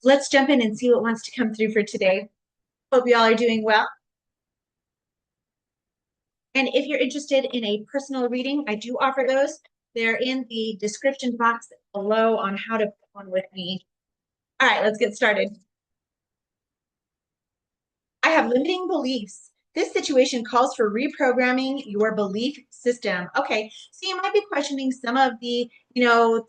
Let's jump in and see what wants to come through for today. Hope you all are doing well. And if you're interested in a personal reading, I do offer those. They're in the description box below on how to put one with me. All right, let's get started. I have limiting beliefs. This situation calls for reprogramming your belief system. Okay, so you might be questioning some of the,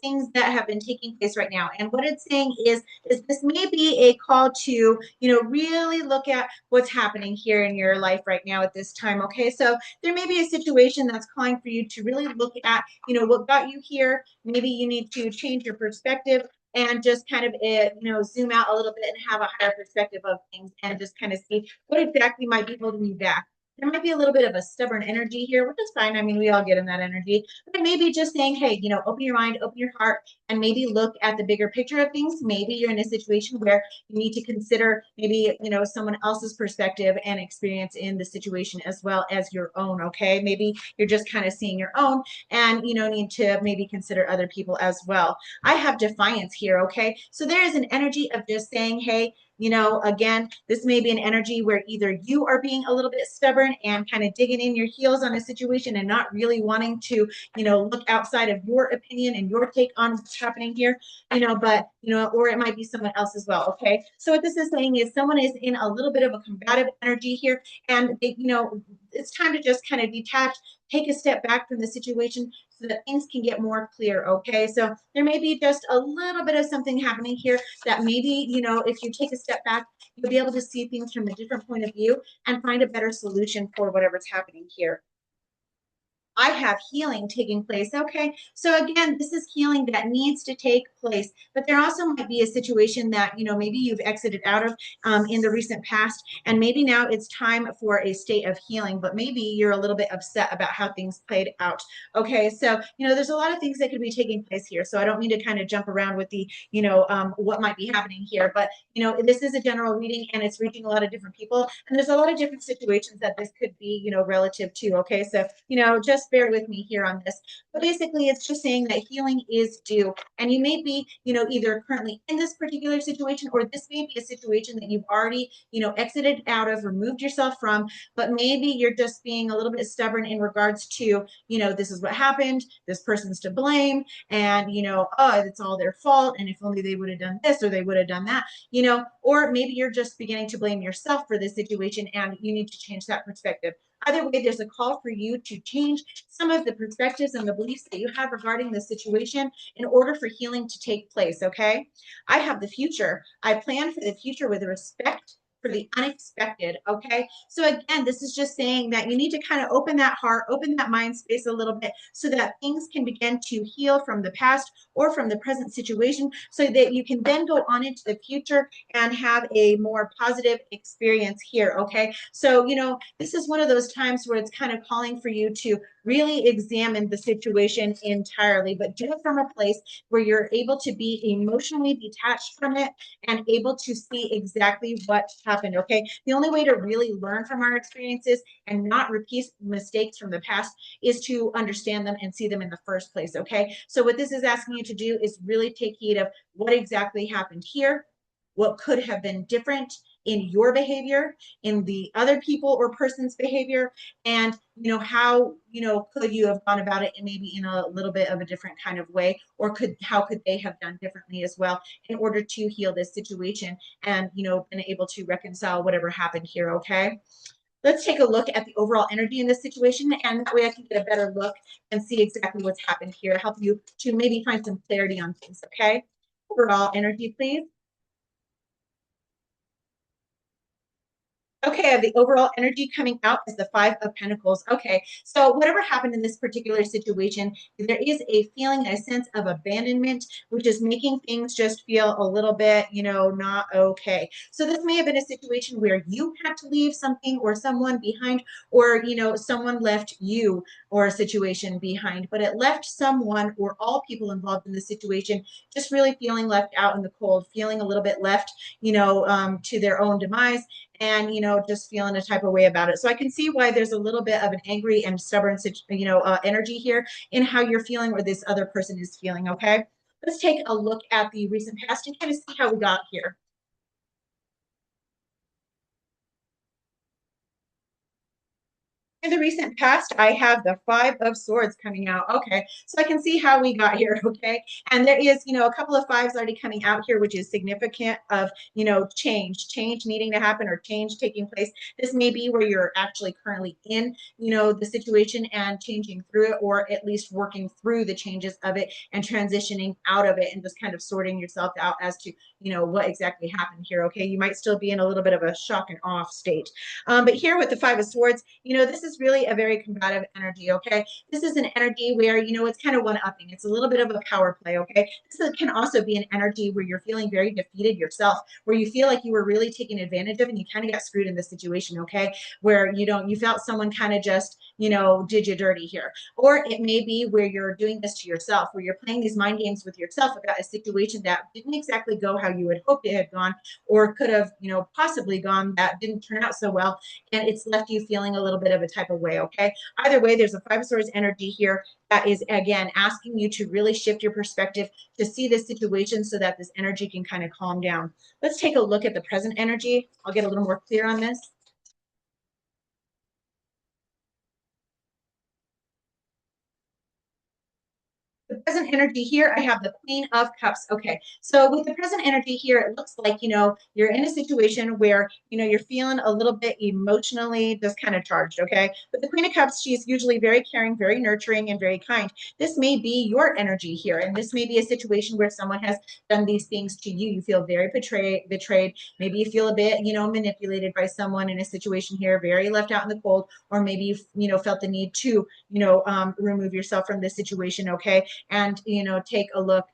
things that have been taking place right now. And what it's saying is this may be a call to, really look at what's happening here in your life right now at this time. Okay, so there may be a situation that's calling for you to really look at, what got you here. Maybe you need to change your perspective and just kind of zoom out a little bit and have a higher perspective of things and just kind of see what exactly might be holding you back. There might be a little bit of a stubborn energy here, which is fine. I mean, we all get in that energy, but maybe just saying, hey, open your mind, open your heart, and maybe look at the bigger picture of things. Maybe you're in a situation where you need to consider maybe, someone else's perspective and experience in the situation as well as your own. Okay. Maybe you're just kind of seeing your own and, need to maybe consider other people as well. I have defiance here. Okay. So there is an energy of just saying, hey, again, this may be an energy where either you are being a little bit stubborn and kind of digging in your heels on a situation and not really wanting to, look outside of your opinion and your take on what's happening here, but, or it might be someone else as well. Okay. So what this is saying is someone is in a little bit of a combative energy here and, it's time to just kind of detach, take a step back from the situation so that things can get more clear. Okay. So there may be just a little bit of something happening here that maybe, if you take a step back, you'll be able to see things from a different point of view and find a better solution for whatever's happening here. I have healing taking place. Okay. So again, this is healing that needs to take place, but there also might be a situation that, maybe you've exited out of in the recent past, and maybe now it's time for a state of healing, but maybe you're a little bit upset about how things played out. Okay. So, there's a lot of things that could be taking place here. So I don't mean to kind of jump around with the, what might be happening here, but, this is a general reading and it's reaching a lot of different people. And there's a lot of different situations that this could be, relative to. Okay. So, just bear with me here on this. But basically, it's just saying that healing is due. And you may be, either currently in this particular situation, or this may be a situation that you've already, exited out of, removed yourself from, but maybe you're just being a little bit stubborn in regards to, this is what happened, this person's to blame, and, oh, it's all their fault. And if only they would have done this or they would have done that, or maybe you're just beginning to blame yourself for this situation and you need to change that perspective. Either way, there's a call for you to change some of the perspectives and the beliefs that you have regarding the situation in order for healing to take place. Okay. I have the future. I plan for the future with respect for the unexpected. Okay. So again, this is just saying that you need to kind of open that heart, open that mind space a little bit so that things can begin to heal from the past or from the present situation so that you can then go on into the future and have a more positive experience here. Okay. So, this is one of those times where it's kind of calling for you to really examine the situation entirely, but do it from a place where you're able to be emotionally detached from it and able to see exactly what happened. Okay. The only way to really learn from our experiences and not repeat mistakes from the past is to understand them and see them in the first place. Okay. So what this is asking you to do is really take heed of what exactly happened here, what could have been different in your behavior, in the other people or person's behavior, and how could you have gone about it and maybe in a little bit of a different kind of way, or how could they have done differently as well in order to heal this situation and been able to reconcile whatever happened here. Okay. Let's take a look at the overall energy in this situation, and that way I can get a better look and see exactly what's happened here, help you to maybe find some clarity on things. Okay. Overall energy, please. Okay, the overall energy coming out is the Five of Pentacles. Okay, so whatever happened in this particular situation, there is a feeling, a sense of abandonment, which is making things just feel a little bit, not okay. So this may have been a situation where you had to leave something or someone behind, or, someone left you or a situation behind, but it left someone or all people involved in the situation just really feeling left out in the cold, feeling a little bit left, to their own demise and just feeling a type of way about it. So I can see why there's a little bit of an angry and stubborn energy here in how you're feeling or this other person is feeling. Okay, let's take a look at the recent past and kind of see how we got here. In the recent past, I have the Five of Swords coming out. Okay, so I can see how we got here. Okay, and there is, a couple of fives already coming out here, which is significant of, change needing to happen or change taking place. This may be where you're actually currently in, the situation and changing through it, or at least working through the changes of it and transitioning out of it and just kind of sorting yourself out as to, what exactly happened here. Okay, you might still be in a little bit of a shock and awe state. But here with the Five of Swords, this is really a very combative energy, okay? This is an energy where, it's kind of one-upping. It's a little bit of a power play, okay? Can also be an energy where you're feeling very defeated yourself, where you feel like you were really taken advantage of and you kind of got screwed in this situation, okay? Where you felt someone kind of just, did you dirty here. Or it may be where you're doing this to yourself, where you're playing these mind games with yourself about a situation that didn't exactly go how you had hoped it had gone, or could have, possibly gone that didn't turn out so well, and it's left you feeling a little bit of a type of way, okay? Either way, there's a Five of Swords energy here that is, again, asking you to really shift your perspective to see this situation so that this energy can kind of calm down. Let's take a look at the present energy. I'll get a little more clear on this. The present energy here, I have the Queen of Cups. Okay, so with the present energy here, it looks like, you're in a situation where, you're feeling a little bit emotionally just kind of charged, okay? But the Queen of Cups, she's usually very caring, very nurturing, and very kind. This may be your energy here, and this may be a situation where someone has done these things to you. You feel very betrayed. Maybe you feel a bit, manipulated by someone in a situation here, very left out in the cold, or maybe you felt the need to, remove yourself from this situation, okay? And take a look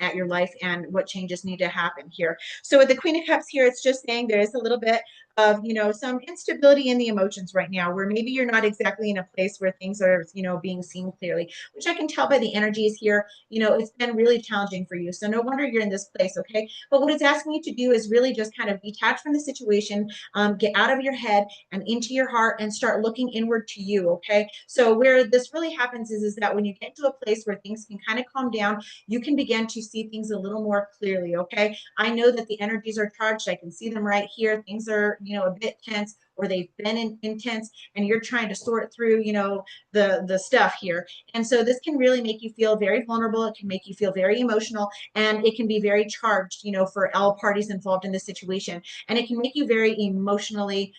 at your life and what changes need to happen here. So with the Queen of Cups here, it's just saying there is a little bit of some instability in the emotions right now, where maybe you're not exactly in a place where things are being seen clearly, which I can tell by the energies here. It's been really challenging for you, so no wonder you're in this place. Okay, but what it's asking you to do is really just kind of detach from the situation, get out of your head and into your heart and start looking inward to you. Okay, so where this really happens is that when you get to a place where things can kind of calm down, you can begin to see things a little more clearly. Okay, I know that the energies are charged. I can see them right here. Things are a bit tense, or they've been intense, and you're trying to sort through the stuff here. And so this can really make you feel very vulnerable. It can make you feel very emotional, and it can be very charged for all parties involved in this situation. And it can make you very emotionally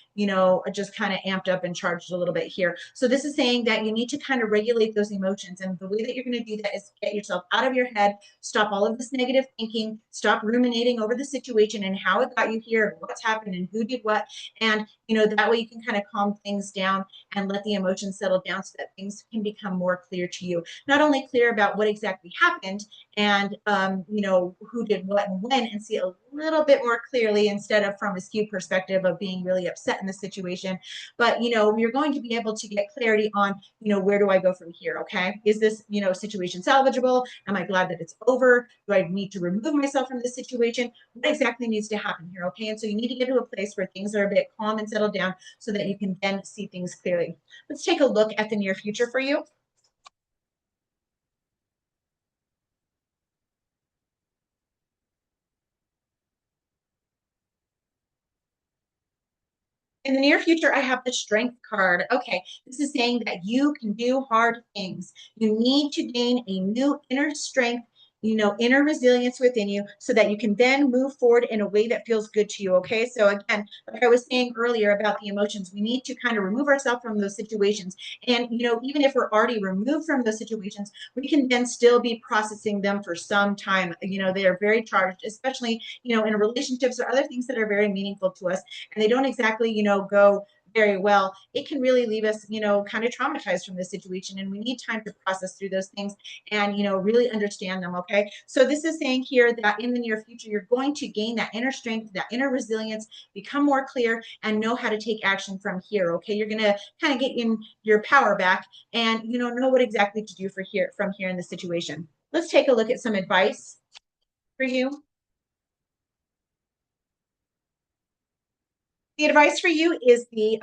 just kind of amped up and charged a little bit here. So this is saying that you need to kind of regulate those emotions, and the way that you're going to do that is get yourself out of your head, stop all of this negative thinking, stop ruminating over the situation and how it got you here and what's happened and who did what. And that way you can kind of calm things down and let the emotions settle down so that things can become more clear to you. Not only clear about what exactly happened and who did what and when, and see a little bit more clearly instead of from a skewed perspective of being really upset in the situation. But you're going to be able to get clarity on where do I go from here. Okay, is this situation salvageable? Am I glad that it's over? Do I need to remove myself from this situation? What exactly needs to happen here? Okay, and so you need to get to a place where things are a bit calm and settled down so that you can then see things clearly. Let's take a look at the near future for you. In the near future, I have the strength card. Okay, this is saying that you can do hard things. You need to gain a new inner strength, inner resilience within you so that you can then move forward in a way that feels good to you. Okay, so again, like I was saying earlier about the emotions, we need to kind of remove ourselves from those situations. And, even if we're already removed from those situations, we can then still be processing them for some time. They are very charged, especially, in relationships or other things that are very meaningful to us, and they don't exactly, go very well. It can really leave us, kind of traumatized from this situation. And we need time to process through those things and, really understand them. Okay. So this is saying here that in the near future, you're going to gain that inner strength, that inner resilience, become more clear, and know how to take action from here. Okay. You're going to kind of get in your power back and, know what exactly to do from here in the situation. Let's take a look at some advice for you. The advice for you is the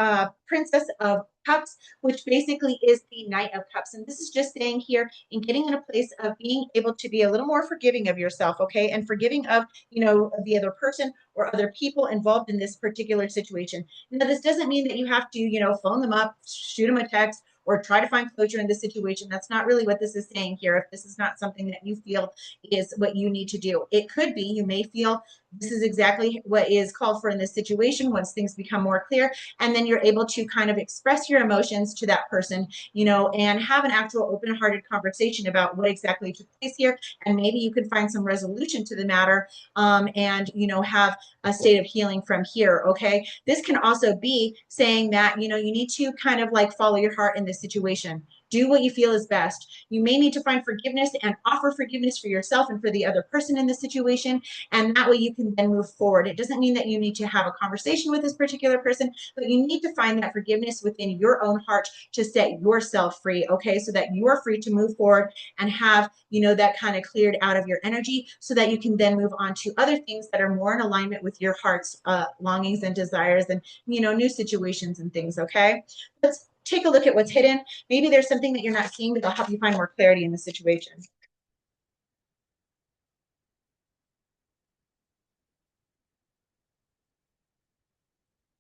Princess of Cups, which basically is the Knight of Cups. And this is just saying here in getting in a place of being able to be a little more forgiving of yourself, okay? And forgiving of, the other person or other people involved in this particular situation. Now, this doesn't mean that you have to, phone them up, shoot them a text, or try to find closure in this situation. That's not really what this is saying here. If this is not something that you feel is what you need to do, it could be you may feel this is exactly what is called for in this situation once things become more clear. And then you're able to kind of express your emotions to that person, and have an actual open hearted conversation about what exactly took place here. And maybe you can find some resolution to the matter, and, have a state of healing from here. Okay. This can also be saying that, you need to kind of like follow your heart in this situation. Do what you feel is best. You may need to find forgiveness and offer forgiveness for yourself and for the other person in the situation. And that way you can then move forward. It doesn't mean that you need to have a conversation with this particular person, but you need to find that forgiveness within your own heart to set yourself free, okay? So that you're free to move forward and have, that kind of cleared out of your energy so that you can then move on to other things that are more in alignment with your heart's longings and desires and, new situations and things, okay? Let's take a look at what's hidden. Maybe there's something that you're not seeing that will help you find more clarity in the situation.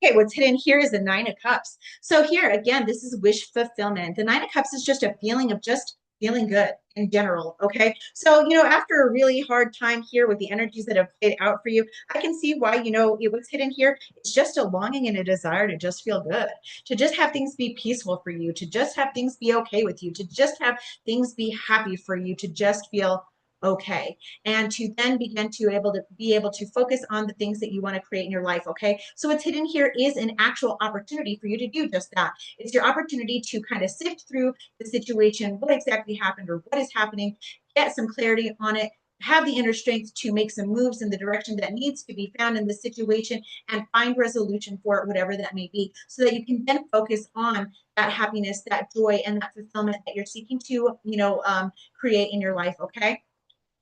Okay, what's hidden here is the Nine of Cups. So here again, this is wish fulfillment. The Nine of Cups is just a feeling of just feeling good in general. Okay. So, after a really hard time here with the energies that have played out for you, I can see why, what's hidden here. It's just a longing and a desire to just feel good, to just have things be peaceful for you, to just have things be okay with you, to just have things be happy for you, to just feel okay, and to then begin to be able to focus on the things that you want to create in your life. Okay, so what's hidden here is an actual opportunity for you to do just that. It's your opportunity to kind of sift through the situation, what exactly happened or what is happening, get some clarity on it, have the inner strength to make some moves in the direction that needs to be found in the situation, and find resolution for it, whatever that may be, so that you can then focus on that happiness, that joy, and that fulfillment that you're seeking to create in your life. Okay,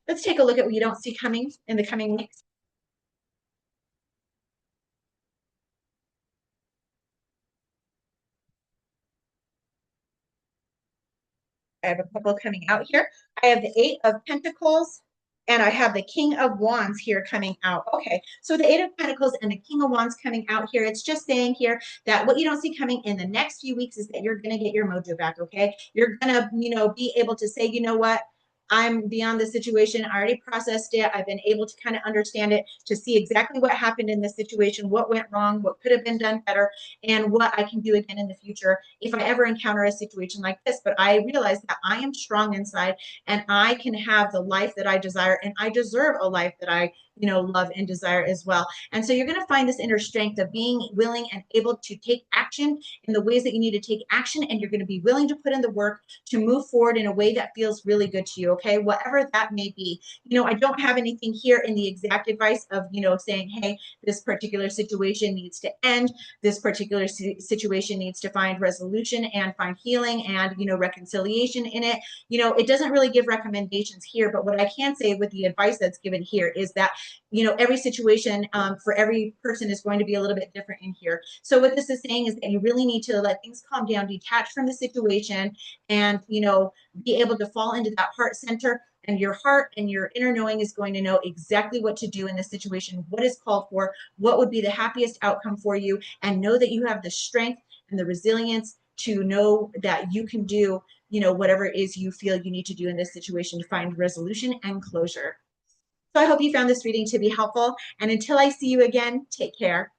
let's take a look at what you don't see coming in the coming weeks. I have a couple coming out here. I have the Eight of Pentacles and I have the King of Wands here coming out. Okay, so the Eight of Pentacles and the King of Wands coming out here, it's just saying here that what you don't see coming in the next few weeks is that you're going to get your mojo back, okay? You're going to, be able to say, you know what? I'm beyond the situation. I already processed it. I've been able to kind of understand it, to see exactly what happened in this situation, what went wrong, what could have been done better, and what I can do again in the future if I ever encounter a situation like this. But I realize that I am strong inside and I can have the life that I desire, and I deserve a life that I love and desire as well. And so you're going to find this inner strength of being willing and able to take action in the ways that you need to take action, and you're going to be willing to put in the work to move forward in a way that feels really good to you. Okay, whatever that may be. I don't have anything here in the exact advice of saying, hey, this particular situation needs to end, this particular situation needs to find resolution and find healing and reconciliation in it. It doesn't really give recommendations here, but what I can say with the advice that's given here is that every situation for every person is going to be a little bit different in here. So what this is saying is that you really need to let things calm down, detach from the situation, and be able to fall into that heart center, and your heart and your inner knowing is going to know exactly what to do in this situation, what is called for, what would be the happiest outcome for you, and know that you have the strength and the resilience to know that you can do whatever it is you feel you need to do in this situation to find resolution and closure. So I hope you found this reading to be helpful. And until I see you again, take care.